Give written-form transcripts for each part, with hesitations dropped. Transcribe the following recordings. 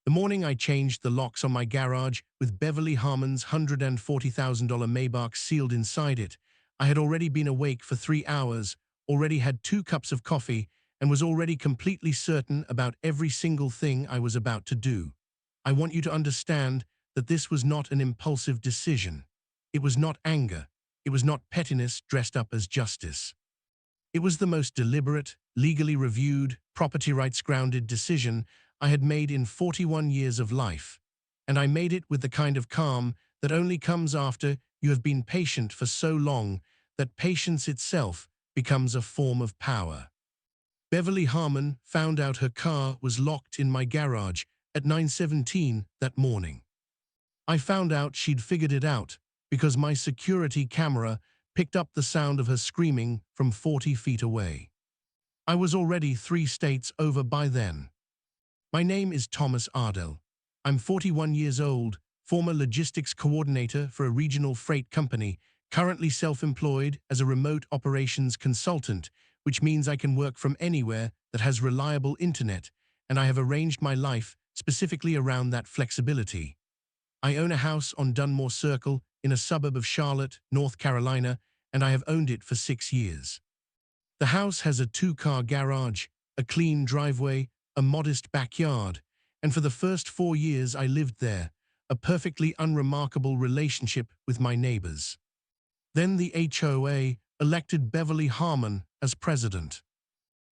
The morning I changed the locks on my garage with Beverly Harmon's $140,000 Maybach sealed inside it, I had already been awake for 3 hours, already had 2 cups of coffee, and was already completely certain about every single thing I was about to do. I want you to understand that this was not an impulsive decision. It was not anger. It was not pettiness dressed up as justice. It was the most deliberate, legally reviewed, property rights-grounded decision I had made in 41 years of life, and I made it with the kind of calm that only comes after you have been patient for so long that patience itself becomes a form of power. Beverly Harmon found out her car was locked in my garage at 9:17 that morning. I found out she'd figured it out because my security camera picked up the sound of her screaming from 40 feet away. I was already 3 states over by then. My name is Thomas Ardell. I'm 41 years old, former logistics coordinator for a regional freight company, currently self-employed as a remote operations consultant, which means I can work from anywhere that has reliable internet, and I have arranged my life specifically around that flexibility. I own a house on Dunmore Circle in a suburb of Charlotte, North Carolina, and I have owned it for 6 years. The house has a 2-car garage, a clean driveway, a modest backyard, and for the first 4 years I lived there, a perfectly unremarkable relationship with my neighbors. Then the HOA elected Beverly Harmon as president.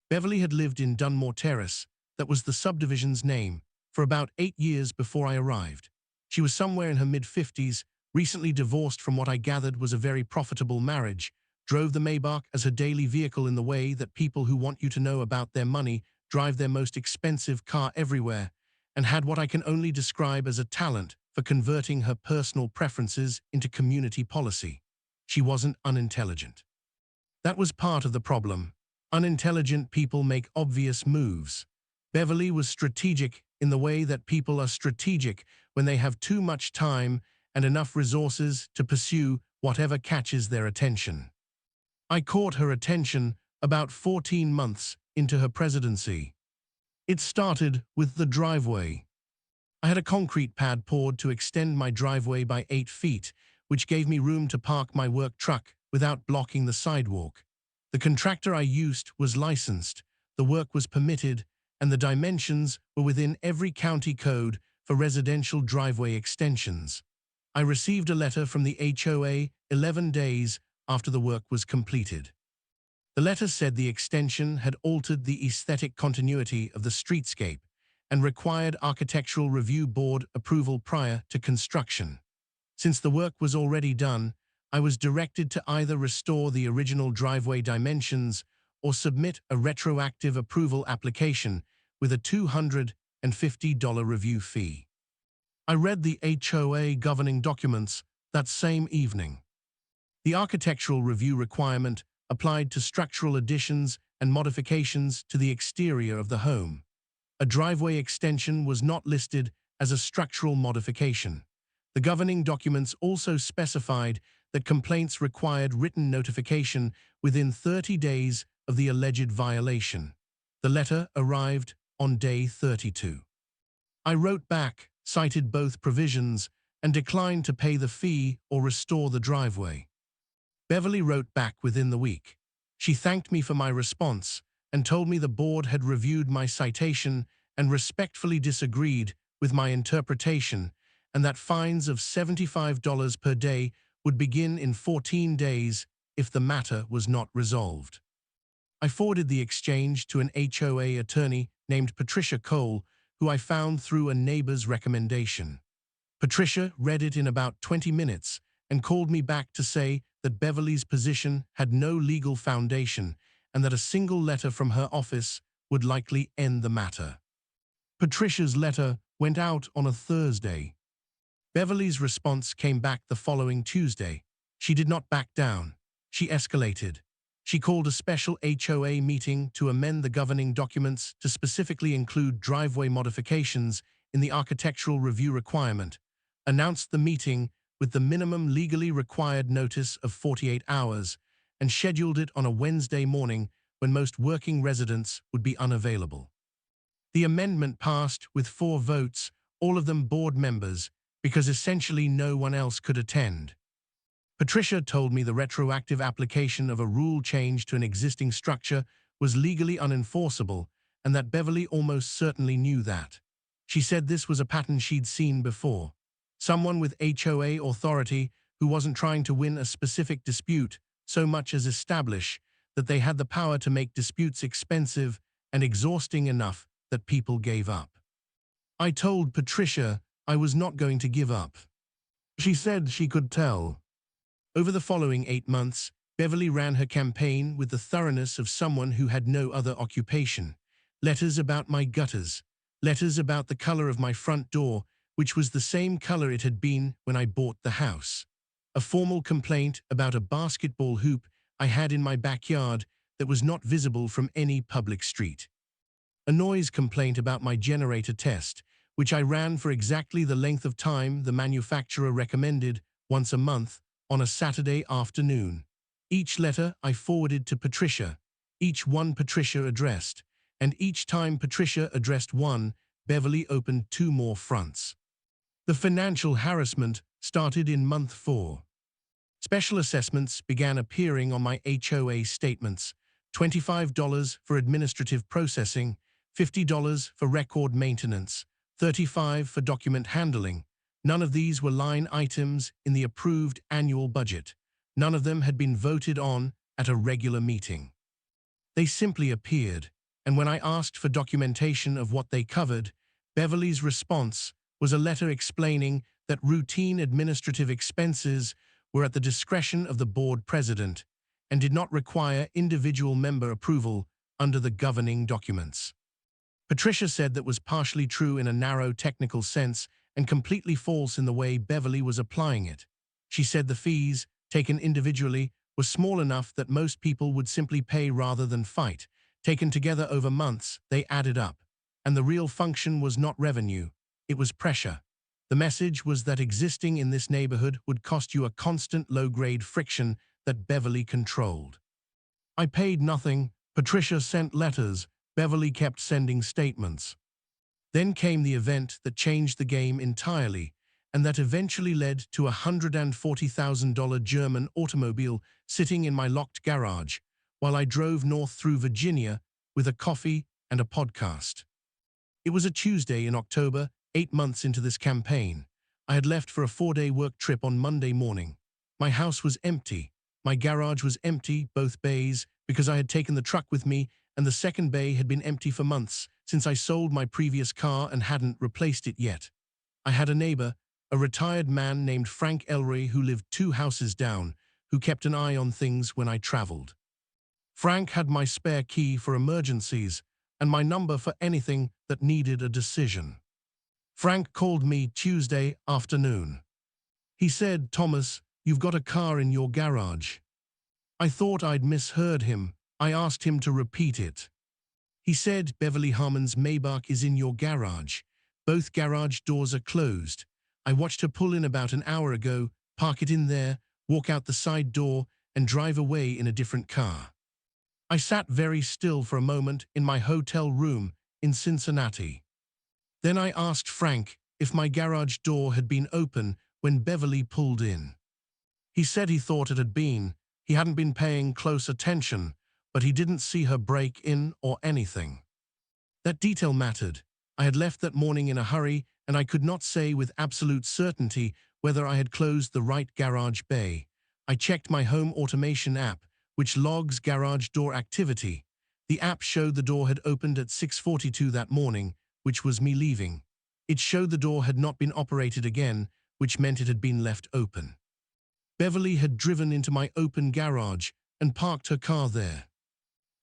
Beverly had lived in Dunmore Terrace, that was the subdivision's name, for about 8 years before I arrived. She was somewhere in her mid-50s, recently divorced from what I gathered was a very profitable marriage, drove the Maybach as her daily vehicle in the way that people who want you to know about their money drive their most expensive car everywhere, and had what I can only describe as a talent for converting her personal preferences into community policy. She wasn't unintelligent. That was part of the problem. Unintelligent people make obvious moves. Beverly was strategic in the way that people are strategic when they have too much time and enough resources to pursue whatever catches their attention. I caught her attention about 14 months into her presidency. It started with the driveway. I had a concrete pad poured to extend my driveway by 8 feet, which gave me room to park my work truck without blocking the sidewalk. The contractor I used was licensed, the work was permitted, and the dimensions were within every county code for residential driveway extensions. I received a letter from the HOA 11 days after the work was completed. The letter said the extension had altered the aesthetic continuity of the streetscape and required Architectural Review Board approval prior to construction. Since the work was already done, I was directed to either restore the original driveway dimensions or submit a retroactive approval application with a $250 review fee. I read the HOA governing documents that same evening. The architectural review requirement applied to structural additions and modifications to the exterior of the home. A driveway extension was not listed as a structural modification. The governing documents also specified that complaints required written notification within 30 days of the alleged violation. The letter arrived on day 32. I wrote back, cited both provisions, and declined to pay the fee or restore the driveway. Beverly wrote back within the week. She thanked me for my response and told me the board had reviewed my citation and respectfully disagreed with my interpretation, and that fines of $75 per day would begin in 14 days if the matter was not resolved. I forwarded the exchange to an HOA attorney named Patricia Cole, who I found through a neighbor's recommendation. Patricia read it in about 20 minutes and called me back to say that Beverly's position had no legal foundation and that a single letter from her office would likely end the matter. Patricia's letter went out on a Thursday. Beverly's response came back the following Tuesday. She did not back down. She escalated. She called a special HOA meeting to amend the governing documents to specifically include driveway modifications in the architectural review requirement, announced the meeting with the minimum legally required notice of 48 hours, and scheduled it on a Wednesday morning when most working residents would be unavailable. The amendment passed with 4 votes all of them board members, because essentially no one else could attend. Patricia told me the retroactive application of a rule change to an existing structure was legally unenforceable and that Beverly almost certainly knew that. She said this was a pattern she'd seen before. Someone with HOA authority who wasn't trying to win a specific dispute so much as establish that they had the power to make disputes expensive and exhausting enough that people gave up. I told Patricia I was not going to give up. She said she could tell. Over the following 8 months, Beverly ran her campaign with the thoroughness of someone who had no other occupation. Letters about my gutters, letters about the color of my front door, which was the same color it had been when I bought the house. A formal complaint about a basketball hoop I had in my backyard that was not visible from any public street. A noise complaint about my generator test, which I ran for exactly the length of time the manufacturer recommended, once a month, on a Saturday afternoon. Each letter I forwarded to Patricia, each one Patricia addressed, and each time Patricia addressed one, Beverly opened 2 more fronts. The financial harassment started in month 4. Special assessments began appearing on my HOA statements, $25 for administrative processing, $50 for record maintenance, $35 for document handling. None of these were line items in the approved annual budget. None of them had been voted on at a regular meeting. They simply appeared, and when I asked for documentation of what they covered, Beverly's response was a letter explaining that routine administrative expenses were at the discretion of the board president and did not require individual member approval under the governing documents. Patricia said that was partially true in a narrow technical sense and completely false in the way Beverly was applying it. She said the fees, taken individually, were small enough that most people would simply pay rather than fight. Taken together over months, they added up. And the real function was not revenue, it was pressure. The message was that existing in this neighborhood would cost you a constant low-grade friction that Beverly controlled. I paid nothing, Patricia sent letters, Beverly kept sending statements. Then came the event that changed the game entirely, and that eventually led to a $140,000 German automobile sitting in my locked garage, while I drove north through Virginia with a coffee and a podcast. It was a Tuesday in October, 8 months into this campaign. I had left for a 4-day work trip on Monday morning. My house was empty. My garage was empty, both bays, because I had taken the truck with me, and the second bay had been empty for months, since I sold my previous car and hadn't replaced it yet. I had a neighbor, a retired man named Frank Ellery who lived 2 houses down, who kept an eye on things when I traveled. Frank had my spare key for emergencies and my number for anything that needed a decision. Frank called me Tuesday afternoon. He said, "Thomas, you've got a car in your garage." I thought I'd misheard him. I asked him to repeat it. He said, "Beverly Harmon's Maybach is in your garage. Both garage doors are closed. I watched her pull in about an hour ago, park it in there, walk out the side door, and drive away in a different car." I sat very still for a moment in my hotel room in Cincinnati. Then I asked Frank if my garage door had been open when Beverly pulled in. He said he thought it had been. He hadn't been paying close attention, but he didn't see her break in or anything. That detail mattered. I had left that morning in a hurry, and I could not say with absolute certainty whether I had closed the right garage bay. I checked my home automation app, which logs garage door activity. The app showed the door had opened at 6:42 that morning, which was me leaving. It showed the door had not been operated again, which meant it had been left open. Beverly had driven into my open garage and parked her car there.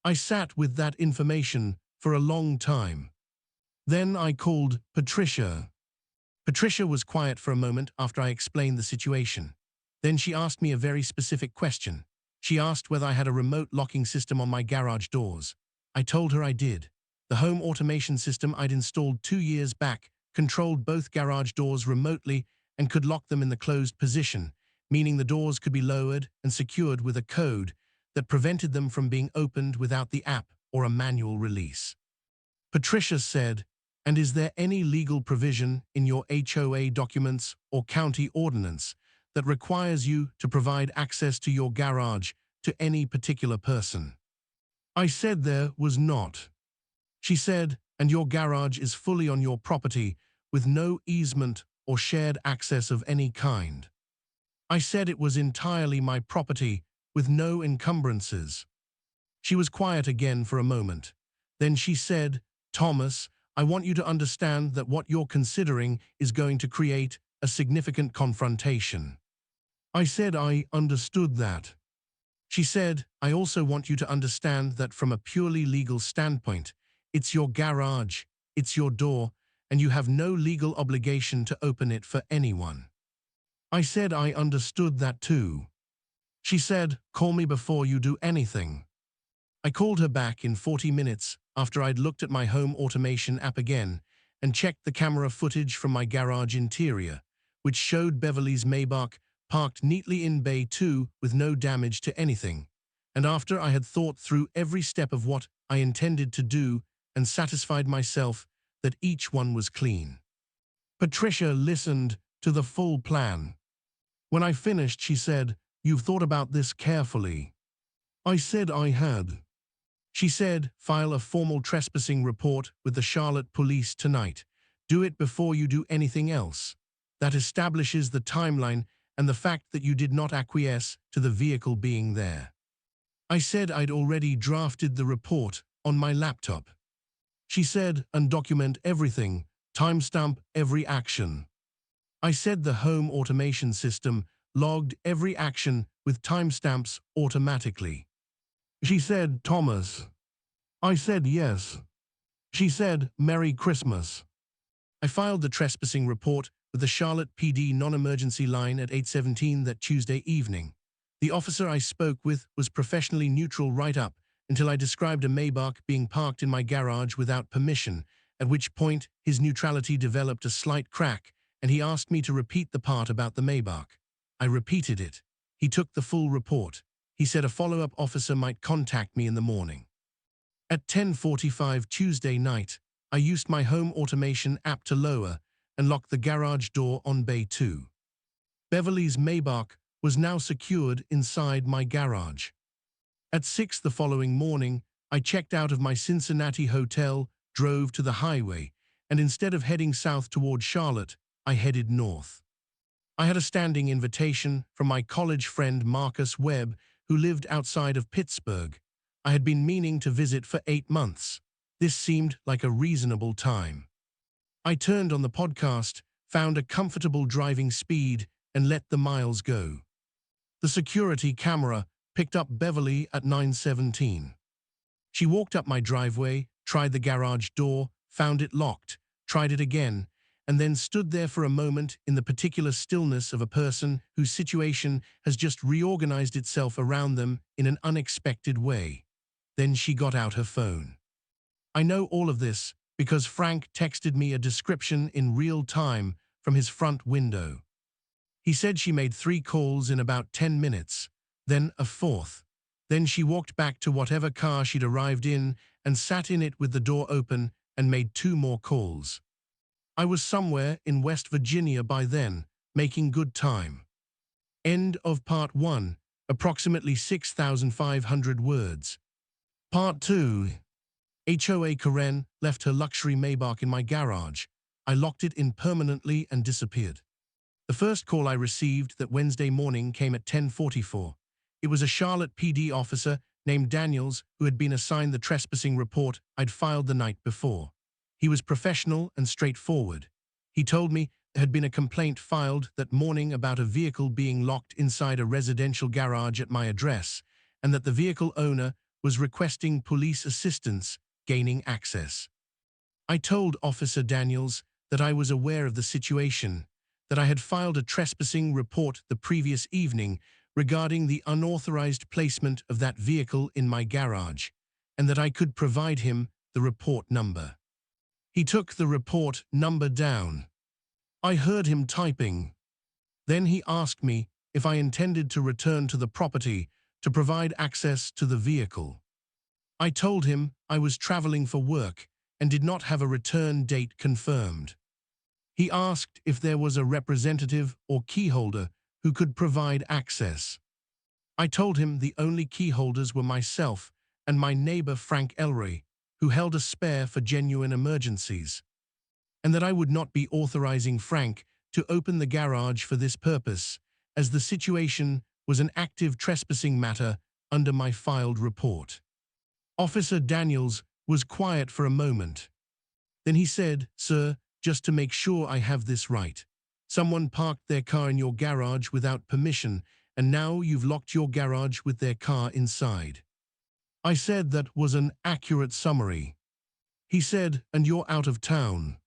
I sat with that information for a long time. Then I called Patricia. Patricia was quiet for a moment after I explained the situation. Then she asked me a very specific question. She asked whether I had a remote locking system on my garage doors. I told her I did. The home automation system I'd installed 2 years back controlled both garage doors remotely and could lock them in the closed position, meaning the doors could be lowered and secured with a code that prevented them from being opened without the app or a manual release. Patricia said, And is there any legal provision in your HOA documents or county ordinance that requires you to provide access to your garage to any particular person? I said there was not. She said, and your garage is fully on your property with no easement or shared access of any kind. I said it was entirely my property with no encumbrances. She was quiet again for a moment. Then she said, Thomas, I want you to understand that what you're considering is going to create a significant confrontation. I said I understood that. She said, I also want you to understand that from a purely legal standpoint, it's your garage, it's your door, and you have no legal obligation to open it for anyone. I said I understood that too. She said, call me before you do anything. I called her back in 40 minutes after I'd looked at my home automation app again and checked the camera footage from my garage interior, which showed Beverly's Maybach parked neatly in Bay 2 with no damage to anything. And after I had thought through every step of what I intended to do and satisfied myself that each one was clean. Patricia listened to the full plan. When I finished, she said, You've thought about this carefully. I said I had. She said, file a formal trespassing report with the Charlotte police tonight. Do it before you do anything else. That establishes the timeline and the fact that you did not acquiesce to the vehicle being there. I said I'd already drafted the report on my laptop. She said, and document everything, timestamp every action. I said the home automation system logged every action with timestamps automatically. She said, Thomas. I said yes. She said, Merry Christmas. I filed the trespassing report with the Charlotte PD non-emergency line at 8:17 that Tuesday evening. The officer I spoke with was professionally neutral right up until I described a Maybach being parked in my garage without permission, at which point his neutrality developed a slight crack and he asked me to repeat the part about the Maybach. I repeated it. He took the full report. He said a follow-up officer might contact me in the morning. At 10:45 Tuesday night, I used my home automation app to lower and lock the garage door on Bay 2. Beverly's Maybach was now secured inside my garage. At 6 the following morning, I checked out of my Cincinnati hotel, drove to the highway, and instead of heading south toward Charlotte, I headed north. I had a standing invitation from my college friend Marcus Webb, who lived outside of Pittsburgh. I had been meaning to visit for 8 months. This seemed like a reasonable time. I turned on the podcast, found a comfortable driving speed, and let the miles go. The security camera picked up Beverly at 9:17. She walked up my driveway, tried the garage door, found it locked, tried it again, and then stood there for a moment in the particular stillness of a person whose situation has just reorganized itself around them in an unexpected way. Then she got out her phone. I know all of this because Frank texted me a description in real time from his front window. He said she made 3 calls in about 10 minutes, then a 4th. Then she walked back to whatever car she'd arrived in and sat in it with the door open and made 2 more calls. I was somewhere in West Virginia by then, making good time. End of Part 1, approximately 6,500 words. Part 2. HOA Karen left her luxury Maybach in my garage. I locked it in permanently and disappeared. The first call I received that Wednesday morning came at 10:44. It was a Charlotte PD officer named Daniels who had been assigned the trespassing report I'd filed the night before. He was professional and straightforward. He told me there had been a complaint filed that morning about a vehicle being locked inside a residential garage at my address, and that the vehicle owner was requesting police assistance gaining access. I told Officer Daniels that I was aware of the situation, that I had filed a trespassing report the previous evening regarding the unauthorized placement of that vehicle in my garage, and that I could provide him the report number. He took the report number down. I heard him typing. Then he asked me if I intended to return to the property to provide access to the vehicle. I told him I was traveling for work and did not have a return date confirmed. He asked if there was a representative or key holder who could provide access. I told him the only key holders were myself and my neighbor Frank Ellery, who held a spare for genuine emergencies, and that I would not be authorizing Frank to open the garage for this purpose, as the situation was an active trespassing matter under my filed report. Officer Daniels was quiet for a moment. Then he said, "Sir, just to make sure I have this right. Someone parked their car in your garage without permission, and now you've locked your garage with their car inside." I said that was an accurate summary. He said, "And you're out of town."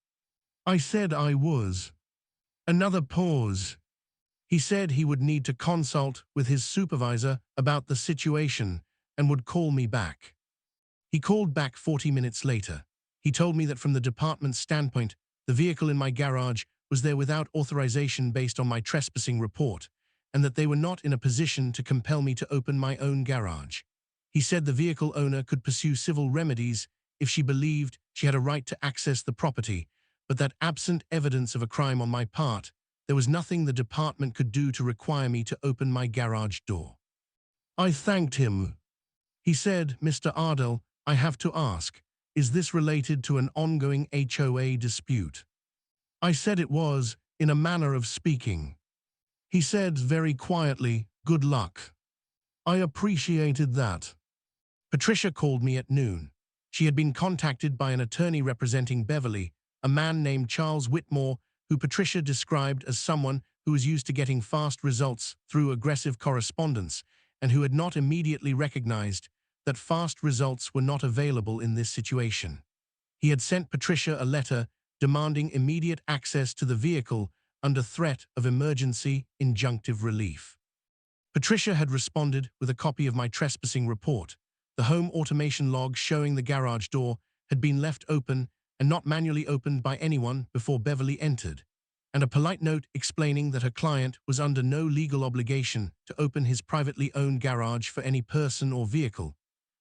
I said I was. Another pause. He said he would need to consult with his supervisor about the situation and would call me back. He called back 40 minutes later. He told me that from the department's standpoint, the vehicle in my garage was there without authorization based on my trespassing report, and that they were not in a position to compel me to open my own garage. He said the vehicle owner could pursue civil remedies if she believed she had a right to access the property, but that absent evidence of a crime on my part, there was nothing the department could do to require me to open my garage door. I thanked him. He said, "Mr. Ardell, I have to ask, is this related to an ongoing HOA dispute?" I said it was, in a manner of speaking. He said very quietly, "Good luck." I appreciated that. Patricia called me at noon. She had been contacted by an attorney representing Beverly, a man named Charles Whitmore, who Patricia described as someone who was used to getting fast results through aggressive correspondence and who had not immediately recognized that fast results were not available in this situation. He had sent Patricia a letter demanding immediate access to the vehicle under threat of emergency injunctive relief. Patricia had responded with a copy of my trespassing report. The home automation log showing the garage door had been left open and not manually opened by anyone before Beverly entered, and a polite note explaining that her client was under no legal obligation to open his privately owned garage for any person or vehicle,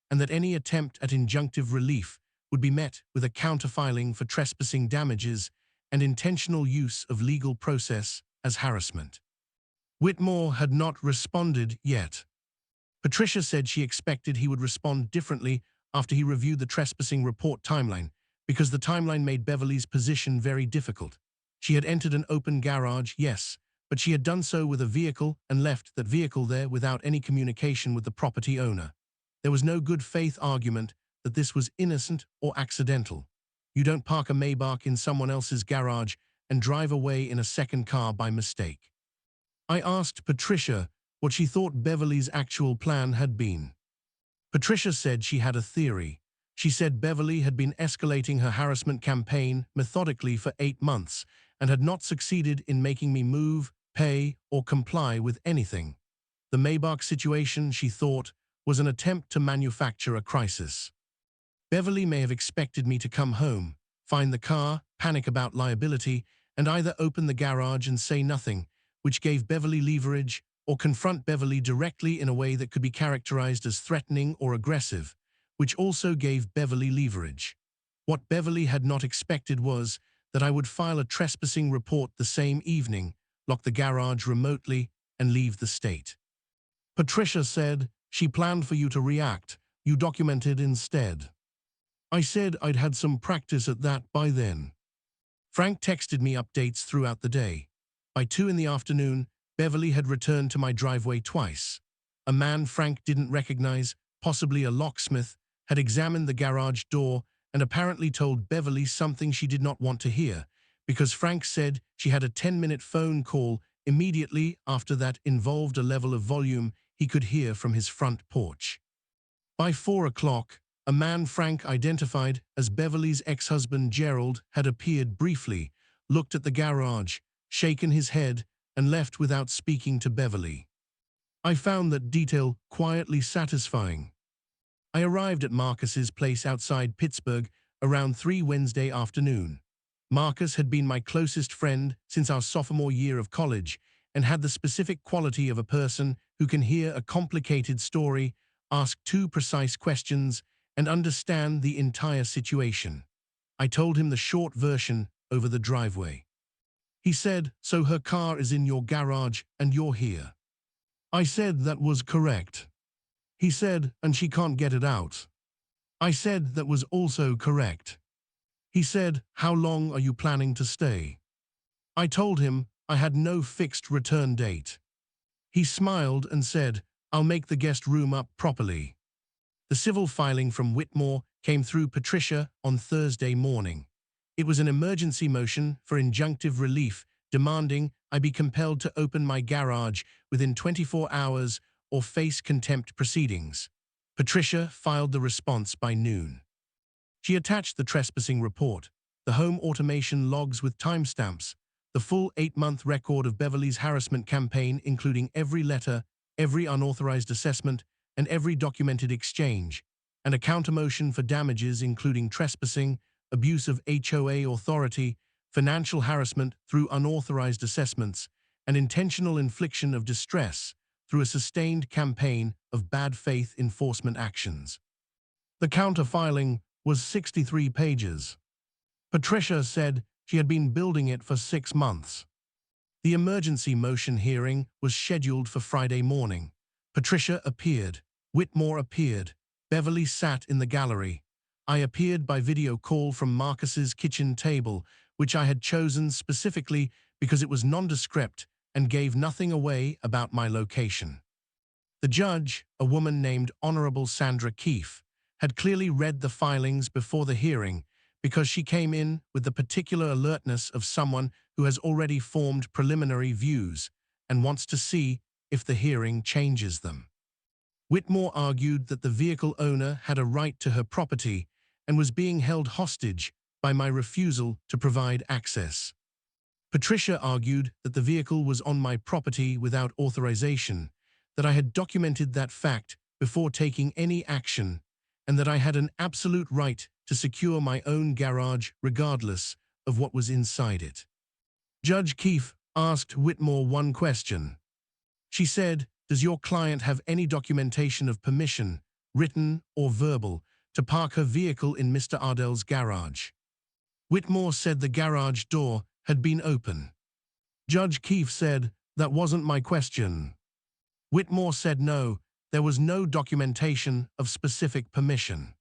and that any attempt at injunctive relief would be met with a counterfiling for trespassing damages and intentional use of legal process as harassment. Whitmore had not responded yet. Patricia said she expected he would respond differently after he reviewed the trespassing report timeline, because the timeline made Beverly's position very difficult. She had entered an open garage, yes, but she had done so with a vehicle and left that vehicle there without any communication with the property owner. There was no good faith argument that this was innocent or accidental. You don't park a Maybach in someone else's garage and drive away in a second car by mistake. I asked Patricia what she thought Beverly's actual plan had been. Patricia said she had a theory. She said Beverly had been escalating her harassment campaign methodically for 8 months and had not succeeded in making me move, pay, or comply with anything. The Maybach situation, she thought, was an attempt to manufacture a crisis. Beverly may have expected me to come home, find the car, panic about liability, and either open the garage and say nothing, which gave Beverly leverage, or confront Beverly directly in a way that could be characterized as threatening or aggressive, which also gave Beverly leverage. What Beverly had not expected was that I would file a trespassing report the same evening, lock the garage remotely, and leave the state. Patricia said, "She planned for you to react. You documented instead." I said I'd had some practice at that by then. Frank texted me updates throughout the day. By 2 in the afternoon, Beverly had returned to my driveway twice. A man Frank didn't recognize, possibly a locksmith, had examined the garage door and apparently told Beverly something she did not want to hear, because Frank said she had a 10-minute phone call immediately after that involved a level of volume he could hear from his front porch. By 4 o'clock, a man Frank identified as Beverly's ex-husband Gerald had appeared briefly, looked at the garage, shaken his head, and left without speaking to Beverly. I found that detail quietly satisfying. I arrived at Marcus's place outside Pittsburgh around 3 Wednesday afternoon. Marcus had been my closest friend since our sophomore year of college and had the specific quality of a person who can hear a complicated story, ask 2 precise questions, and understand the entire situation. I told him the short version over the driveway. He said, "So her car is in your garage and you're here." I said that was correct. He said, "And she can't get it out." I said that was also correct. He said, "How long are you planning to stay?" I told him I had no fixed return date. He smiled and said, "I'll make the guest room up properly." The civil filing from Whitmore came through Patricia on Thursday morning. It was an emergency motion for injunctive relief demanding I be compelled to open my garage within 24 hours or face contempt proceedings. Patricia filed the response by noon. She attached the trespassing report, the home automation logs with timestamps, the full 8-month record of Beverly's harassment campaign including every letter, every unauthorized assessment, and every documented exchange, and a countermotion for damages including trespassing, abuse of HOA authority, financial harassment through unauthorized assessments, and intentional infliction of distress through a sustained campaign of bad faith enforcement actions. The counter-filing was 63 pages. Patricia said she had been building it for 6 months. The emergency motion hearing was scheduled for Friday morning. Patricia appeared. Whitmore appeared. Beverly sat in the gallery. I appeared by video call from Marcus's kitchen table, which I had chosen specifically because it was nondescript and gave nothing away about my location. The judge, a woman named Honorable Sandra Keefe, had clearly read the filings before the hearing because she came in with the particular alertness of someone who has already formed preliminary views and wants to see if the hearing changes them. Whitmore argued that the vehicle owner had a right to her property and was being held hostage by my refusal to provide access. Patricia argued that the vehicle was on my property without authorization, that I had documented that fact before taking any action, and that I had an absolute right to secure my own garage regardless of what was inside it. Judge Keefe asked Whitmore one question. She said, "Does your client have any documentation of permission, written or verbal, to park her vehicle in Mr. Ardell's garage?" Whitmore said the garage door had been open. Judge Keefe said, "That wasn't my question." Whitmore said no, there was no documentation of specific permission.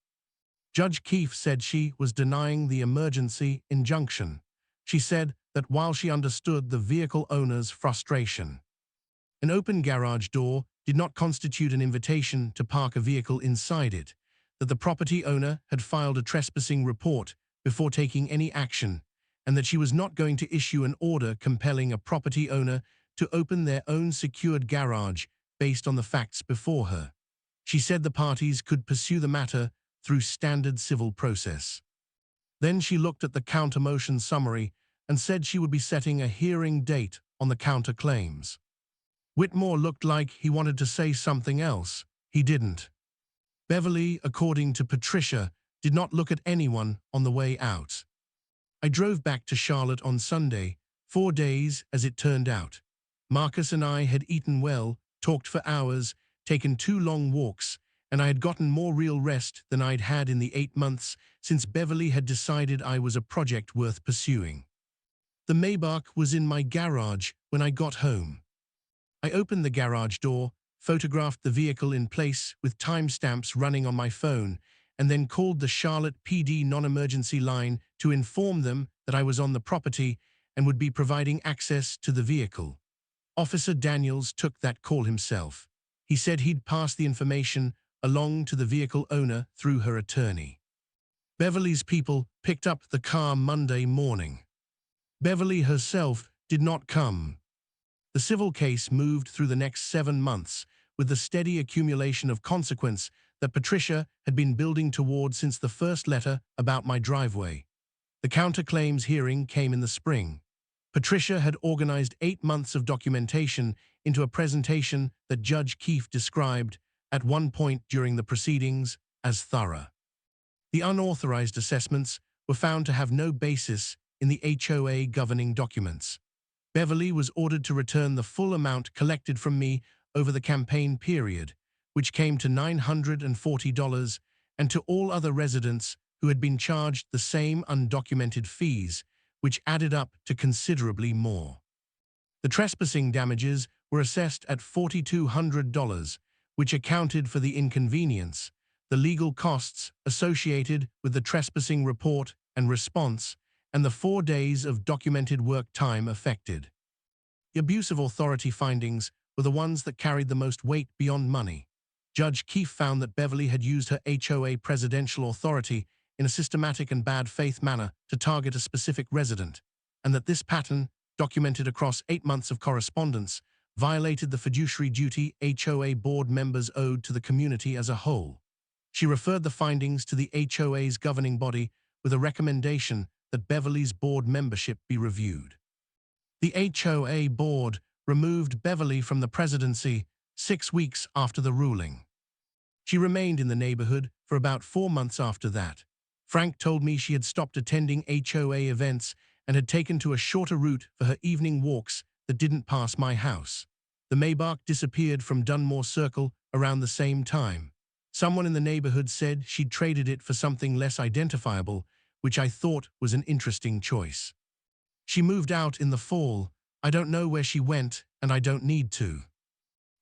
Judge Keefe said she was denying the emergency injunction. She said that while she understood the vehicle owner's frustration, an open garage door did not constitute an invitation to park a vehicle inside it, that the property owner had filed a trespassing report before taking any action, and that she was not going to issue an order compelling a property owner to open their own secured garage based on the facts before her. She said the parties could pursue the matter through standard civil process. Then she looked at the counter-motion summary and said she would be setting a hearing date on the counter-claims. Whitmore looked like he wanted to say something else. He didn't. Beverly, according to Patricia, did not look at anyone on the way out. I drove back to Charlotte on Sunday, 4 days as it turned out. Marcus and I had eaten well, talked for hours, taken 2 long walks, and I had gotten more real rest than I'd had in the 8 months since Beverly had decided I was a project worth pursuing. The Maybach was in my garage when I got home. I opened the garage door, photographed the vehicle in place with timestamps running on my phone, and then called the Charlotte PD non-emergency line to inform them that I was on the property and would be providing access to the vehicle. Officer Daniels took that call himself. He said he'd pass the information along to the vehicle owner through her attorney. Beverly's people picked up the car Monday morning. Beverly herself did not come. The civil case moved through the next 7 months with the steady accumulation of consequence that Patricia had been building toward since the first letter about my driveway. The counterclaims hearing came in the spring. Patricia had organized 8 months of documentation into a presentation that Judge Keefe described, at one point during the proceedings, as thorough. The unauthorized assessments were found to have no basis in the HOA governing documents. Beverly was ordered to return the full amount collected from me over the campaign period, which came to $940, and to all other residents who had been charged the same undocumented fees, which added up to considerably more. The trespassing damages were assessed at $4,200, which accounted for the inconvenience, the legal costs associated with the trespassing report and response, and the 4 days of documented work time affected. The abuse of authority findings were the ones that carried the most weight beyond money. Judge Keefe found that Beverly had used her HOA presidential authority in a systematic and bad faith manner to target a specific resident, and that this pattern, documented across 8 months of correspondence, violated the fiduciary duty HOA board members owed to the community as a whole. She referred the findings to the HOA's governing body with a recommendation that Beverly's board membership be reviewed. The HOA board removed Beverly from the presidency 6 weeks after the ruling. She remained in the neighborhood for about 4 months after that. Frank told me she had stopped attending HOA events and had taken to a shorter route for her evening walks that didn't pass my house. The Maybach disappeared from Dunmore Circle around the same time. Someone in the neighborhood said she'd traded it for something less identifiable, which I thought was an interesting choice. She moved out in the fall. I don't know where she went, and I don't need to.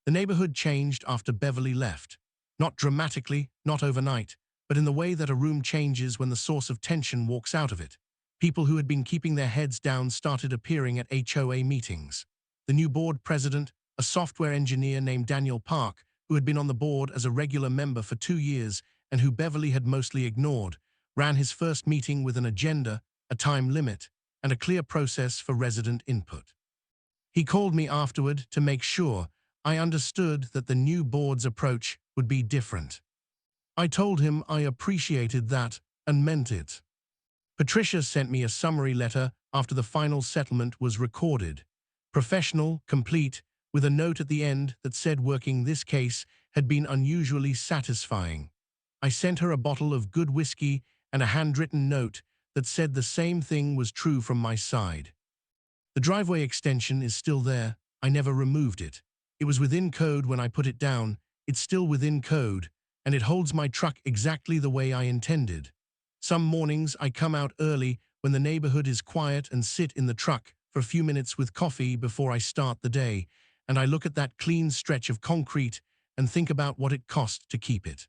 The neighborhood changed after Beverly left. Not dramatically, not overnight, but in the way that a room changes when the source of tension walks out of it. People who had been keeping their heads down started appearing at HOA meetings. The new board president, a software engineer named Daniel Park, who had been on the board as a regular member for 2 years and who Beverly had mostly ignored, ran his first meeting with an agenda, a time limit, and a clear process for resident input. He called me afterward to make sure I understood that the new board's approach would be different. I told him I appreciated that and meant it. Patricia sent me a summary letter after the final settlement was recorded. Professional, complete, with a note at the end that said working this case had been unusually satisfying. I sent her a bottle of good whiskey and a handwritten note that said the same thing was true from my side. The driveway extension is still there. I never removed it. It was within code when I put it down. It's still within code, and it holds my truck exactly the way I intended. Some mornings I come out early when the neighborhood is quiet and sit in the truck for a few minutes with coffee before I start the day, and I look at that clean stretch of concrete and think about what it cost to keep it.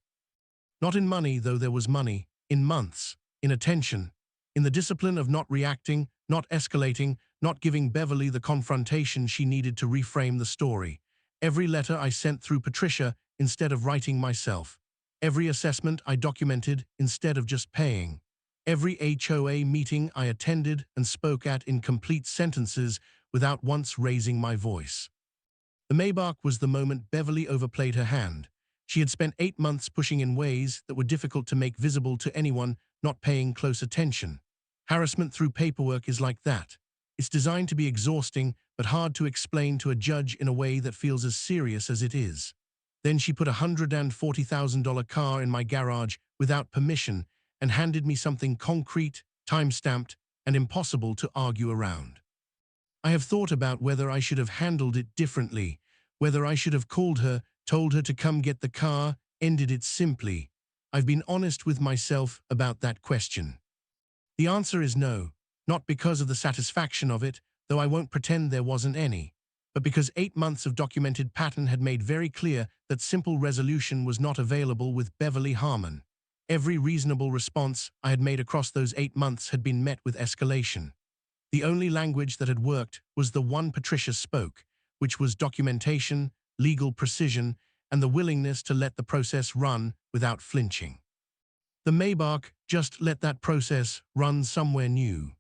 Not in money, though there was money, in months, in attention, in the discipline of not reacting, not escalating, not giving Beverly the confrontation she needed to reframe the story. Every letter I sent through Patricia instead of writing myself. Every assessment I documented instead of just paying. Every HOA meeting I attended and spoke at in complete sentences without once raising my voice. The Maybach was the moment Beverly overplayed her hand. She had spent 8 months pushing in ways that were difficult to make visible to anyone not paying close attention. Harassment through paperwork is like that. It's designed to be exhausting, but hard to explain to a judge in a way that feels as serious as it is. Then she put a $140,000 car in my garage without permission and handed me something concrete, time-stamped, and impossible to argue around. I have thought about whether I should have handled it differently, whether I should have called her, told her to come get the car, ended it simply. I've been honest with myself about that question. The answer is no, not because of the satisfaction of it, though I won't pretend there wasn't any, but because 8 months of documented pattern had made very clear that simple resolution was not available with Beverly Harmon. Every reasonable response I had made across those 8 months had been met with escalation. The only language that had worked was the one Patricia spoke, which was documentation, legal precision, and the willingness to let the process run without flinching. The Maybach just let that process run somewhere new.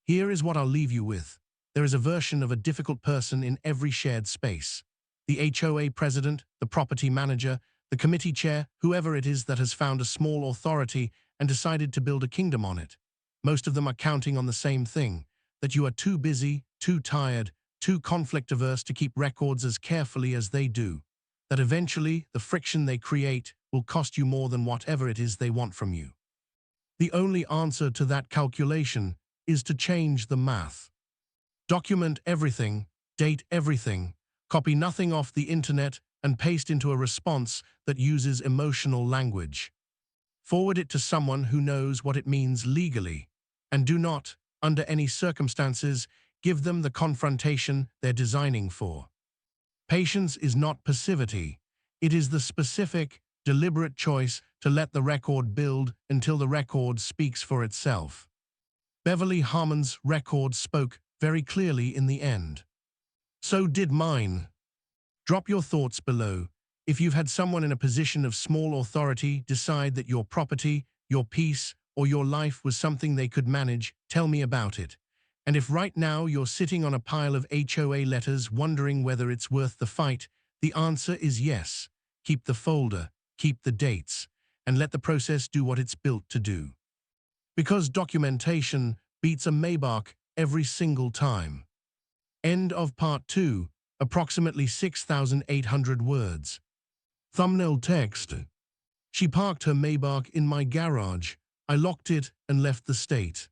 Here is what I'll leave you with. There is a version of a difficult person in every shared space. The HOA president, the property manager, the committee chair, whoever it is that has found a small authority and decided to build a kingdom on it. Most of them are counting on the same thing, that you are too busy, too tired, too conflict-averse to keep records as carefully as they do. That eventually the friction they create will cost you more than whatever it is they want from you. The only answer to that calculation is to change the math. Document everything, date everything, copy nothing off the internet, and paste into a response that uses emotional language. Forward it to someone who knows what it means legally. And do not, under any circumstances, give them the confrontation they're designing for. Patience is not passivity. It is the specific, deliberate choice to let the record build until the record speaks for itself. Beverly Harmon's record spoke very clearly in the end. So did mine. Drop your thoughts below. If you've had someone in a position of small authority decide that your property, your peace, or your life was something they could manage, tell me about it. And if right now you're sitting on a pile of HOA letters wondering whether it's worth the fight, the answer is yes. Keep the folder, keep the dates, and let the process do what it's built to do. Because documentation beats a Maybach every single time. End of part 2, approximately 6,800 words. Thumbnail text. She parked her Maybach in my garage. I locked it and left the state.